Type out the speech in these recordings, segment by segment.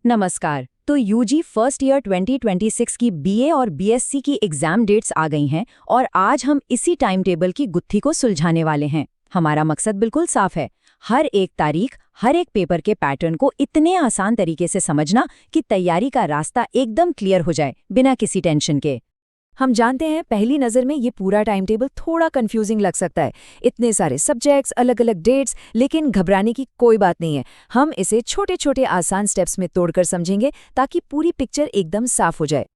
नमस्कार। तो UG first year 2026 की बीए और बीएससी की एग्जाम डेट्स आ गई हैं और आज हम इसी टाइम टेबल की गुत्थी को सुलझाने वाले हैं। हमारा मकसद बिल्कुल साफ है, हर एक तारीख, हर एक पेपर के पैटर्न को इतने आसान तरीके से समझना कि तैयारी का रास्ता एकदम क्लियर हो जाए, बिना किसी टेंशन के। हम जानते हैं पहली नज़र में ये पूरा टाइम टेबल थोड़ा कंफ्यूजिंग लग सकता है। इतने सारे सब्जेक्ट्स, अलग अलग डेट्स, लेकिन घबराने की कोई बात नहीं है। हम इसे छोटे छोटे आसान स्टेप्स में तोड़कर समझेंगे ताकि पूरी पिक्चर एकदम साफ हो जाए।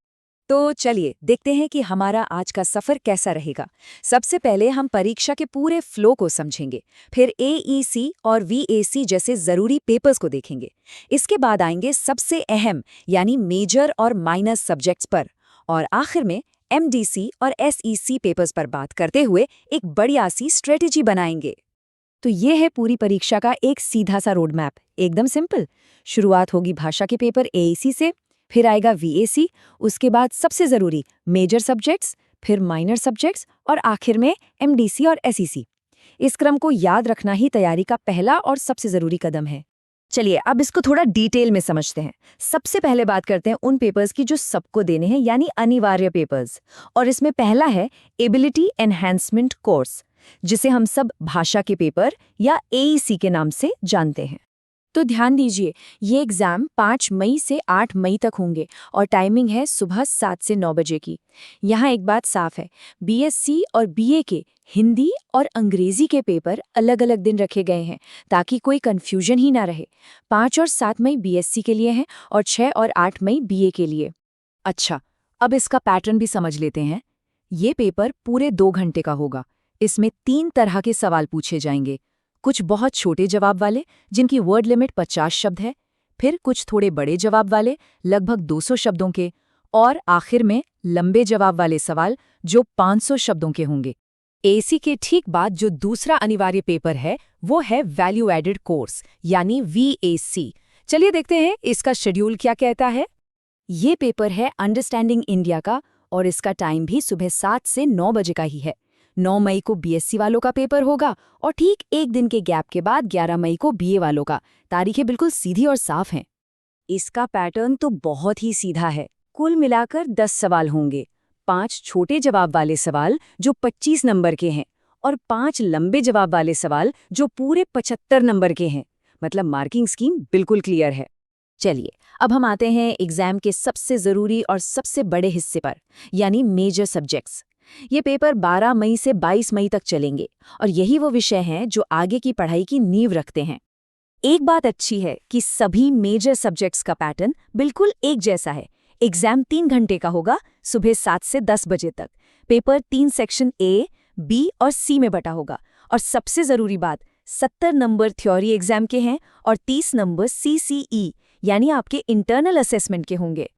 तो चलिए देखते हैं कि हमारा आज का सफ़र कैसा रहेगा। सबसे पहले हम परीक्षा के पूरे फ्लो को समझेंगे, फिर एईसी और वीएसी जैसे ज़रूरी पेपर्स को देखेंगे। इसके बाद आएंगे सबसे अहम यानी मेजर और माइनर सब्जेक्ट्स पर, और आखिर में एमडीसी और एसईसी पेपर्स पर बात करते हुए एक बढ़िया सी स्ट्रेटेजी बनाएंगे। तो ये है पूरी परीक्षा का एक सीधा सा रोड मैप, एकदम सिंपल। शुरुआत होगी भाषा के पेपर एईसी से, फिर आएगा वीएसी, उसके बाद सबसे ज़रूरी मेजर सब्जेक्ट्स, फिर माइनर सब्जेक्ट्स और आखिर में एमडीसी और एसईसी। इस क्रम को याद रखना ही तैयारी का पहला और सबसे ज़रूरी कदम है। चलिए अब इसको थोड़ा डिटेल में समझते हैं। सबसे पहले बात करते हैं उन पेपर्स की जो सबको देने हैं, यानी अनिवार्य पेपर्स। और इसमें पहला है एबिलिटी एनहांसमेंट कोर्स, जिसे हम सब भाषा के पेपर या एईसी के नाम से जानते हैं। तो ध्यान दीजिए, ये एग्ज़ाम 5 मई से 8 मई तक होंगे और टाइमिंग है सुबह 7 से 9 बजे की। यहाँ एक बात साफ है, बीएससी और बीए के हिंदी और अंग्रेजी के पेपर अलग अलग दिन रखे गए हैं ताकि कोई कन्फ्यूजन ही ना रहे। 5 और 7 मई बीएससी के लिए हैं और 6 और 8 मई बीए के लिए। अच्छा, अब इसका पैटर्न भी समझ लेते हैं। ये पेपर पूरे 2 घंटे का होगा। इसमें 3 तरह के सवाल पूछे जाएंगे। कुछ बहुत छोटे जवाब वाले जिनकी वर्ड लिमिट 50 शब्द है, फिर कुछ थोड़े बड़े जवाब वाले लगभग 200 शब्दों के, और आखिर में लंबे जवाब वाले सवाल जो 500 शब्दों के होंगे। एसी के ठीक बाद जो दूसरा अनिवार्य पेपर है वो है वैल्यू एडेड कोर्स यानी वीएसी। चलिए देखते हैं इसका शेड्यूल क्या कहता है। ये पेपर है अंडरस्टैंडिंग इंडिया का और इसका टाइम भी सुबह 7 से 9 बजे का ही है। 9 मई को बीएससी वालों का पेपर होगा और ठीक एक दिन के गैप के बाद 11 मई को बीए वालों का। तारीखें बिल्कुल सीधी और साफ हैं। इसका पैटर्न तो बहुत ही सीधा है। कुल मिलाकर 10 सवाल होंगे। 5 छोटे जवाब वाले सवाल जो 25 नंबर के हैं और 5 लंबे जवाब वाले सवाल जो पूरे 75 नंबर के हैं। मतलब मार्किंग स्कीम बिल्कुल क्लियर है। चलिए अब हम आते हैं एग्जाम के सबसे ज़रूरी और सबसे बड़े हिस्से पर, यानी मेजर सब्जेक्ट्स। ये पेपर 12 मई से 22 मई तक चलेंगे और यही वो विषय हैं जो आगे की पढ़ाई की नींव रखते हैं। एक बात अच्छी है कि सभी मेजर सब्जेक्ट्स का पैटर्न बिल्कुल एक जैसा है। एग्जाम 3 घंटे का होगा, सुबह 7 से 10 बजे तक। पेपर 3 सेक्शन ए, बी और सी में बटा होगा। और सबसे ज़रूरी बात, 70 नंबर थ्योरी एग्जाम के हैं और 30 नंबर सीसीई यानी आपके इंटरनल असेसमेंट के होंगे।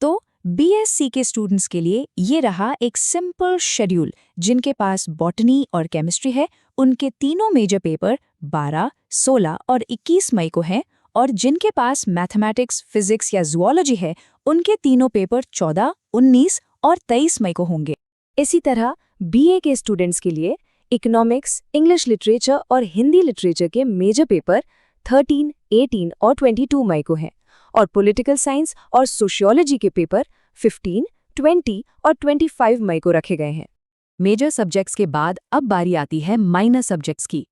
तो बीएससी के स्टूडेंट्स के लिए ये रहा एक सिंपल शेड्यूल। जिनके पास बॉटनी और केमिस्ट्री है उनके तीनों मेजर पेपर 12, 16 और 21 मई को हैं, और जिनके पास मैथमेटिक्स, फिजिक्स या जूलॉजी है उनके तीनों पेपर 14, 19 और 23 मई को होंगे। इसी तरह बीए के स्टूडेंट्स के लिए इकोनॉमिक्स, इंग्लिश लिटरेचर और हिंदी लिटरेचर के मेजर पेपर 13, 18 और 22 मई को हैं, और पॉलिटिकल साइंस और सोशियोलॉजी के पेपर 15, 20 और 25 मई को रखे गए हैं। मेजर सब्जेक्ट्स के बाद अब बारी आती है माइनर सब्जेक्ट्स की।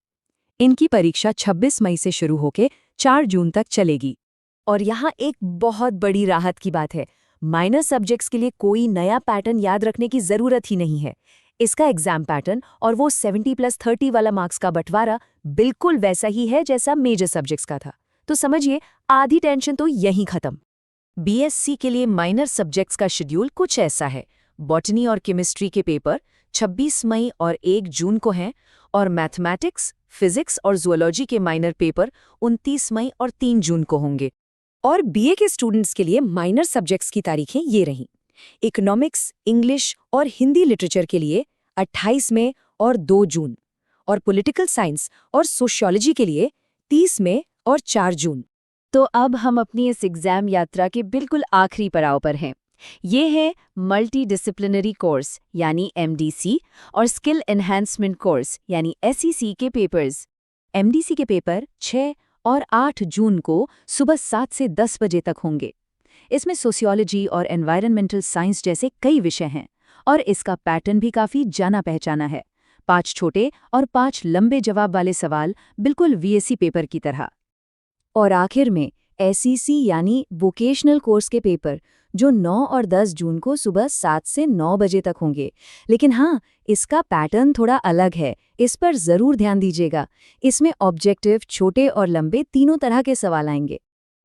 इनकी परीक्षा 26 मई से शुरू होकर 4 जून तक चलेगी। और यहाँ एक बहुत बड़ी राहत की बात है, माइनर सब्जेक्ट्स के लिए कोई नया पैटर्न याद रखने की ज़रूरत ही नहीं है। इसका एग्जाम पैटर्न और वो 70+30 वाला मार्क्स का बंटवारा बिल्कुल वैसा ही है जैसा मेजर सब्जेक्ट्स का था। तो समझिए, आधी टेंशन तो यहीं खत्म। बीएससी के लिए माइनर सब्जेक्ट्स का शेड्यूल कुछ ऐसा है। बॉटनी और केमिस्ट्री के पेपर 26 मई और 1 जून को हैं, और मैथमेटिक्स, फिजिक्स और जूलॉजी के माइनर पेपर 29 मई और 3 जून को होंगे। और बीए के स्टूडेंट्स के लिए माइनर सब्जेक्ट्स की तारीखें ये रहीं। इकोनॉमिक्स, इंग्लिश और हिंदी लिटरेचर के लिए 28 मई और 2 जून, और पॉलिटिकल साइंस और सोशियोलॉजी के लिए 30 मई और 4 जून। तो अब हम अपनी इस एग्जाम यात्रा के बिल्कुल आखिरी पड़ाव पर हैं। ये है मल्टी डिसिप्लिनरी कोर्स यानी एमडीसी और स्किल एनहांसमेंट कोर्स यानी एसईसी के पेपर्स। एमडीसी के पेपर 6 और 8 जून को सुबह 7 से 10 बजे तक होंगे। इसमें सोशियोलॉजी और एनवायरनमेंटल साइंस जैसे कई विषय हैं और इसका पैटर्न भी काफ़ी जाना पहचाना है। 5 छोटे और 5 लंबे जवाब वाले सवाल, बिल्कुल वीएससी पेपर की तरह। और आखिर में एसईसी यानी वोकेशनल कोर्स के पेपर, जो 9 और 10 जून को सुबह 7 से 9 बजे तक होंगे। लेकिन हाँ, इसका पैटर्न थोड़ा अलग है, इस पर ज़रूर ध्यान दीजिएगा। इसमें ऑब्जेक्टिव, छोटे और लंबे तीनों तरह के सवाल आएंगे।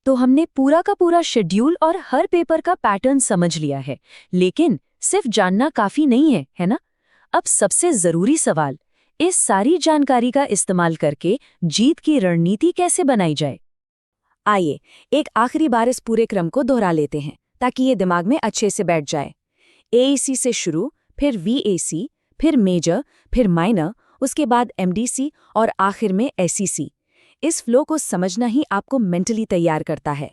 तो हमने पूरा का पूरा शेड्यूल और हर पेपर का पैटर्न समझ लिया है, लेकिन सिर्फ जानना काफ़ी नहीं है, है ना? अब सबसे ज़रूरी सवाल, इस सारी जानकारी का इस्तेमाल करके जीत की रणनीति कैसे बनाई जाए? आइए एक आखिरी बार इस पूरे क्रम को दोहरा लेते हैं ताकि ये दिमाग में अच्छे से बैठ जाए। एईसी से शुरू, फिर वीएसी, फिर मेजर, फिर माइनर, उसके बाद एमडीसी और आखिर में एसईसी। इस फ्लो को समझना ही आपको मेंटली तैयार करता है।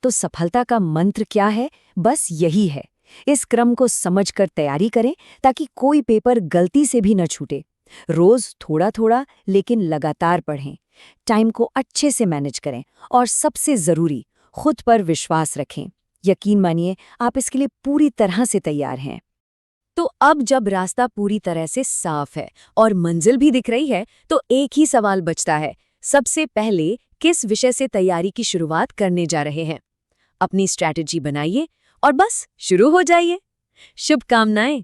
तो सफलता का मंत्र क्या है? बस यही है, इस क्रम को समझकर तैयारी करें ताकि कोई पेपर गलती से भी न छूटे। रोज थोड़ा थोड़ा लेकिन लगातार पढ़ें, टाइम को अच्छे से मैनेज करें और सबसे ज़रूरी, खुद पर विश्वास रखें। यकीन मानिए, आप इसके लिए पूरी तरह से तैयार हैं। तो अब जब रास्ता पूरी तरह से साफ है और मंजिल भी दिख रही है, तो एक ही सवाल बचता है। सबसे पहले किस विषय से तैयारी की शुरुआत करने जा रहे हैं? अपनी स्ट्रैटेजी बनाइए और बस शुरू हो जाइए। शुभकामनाएं।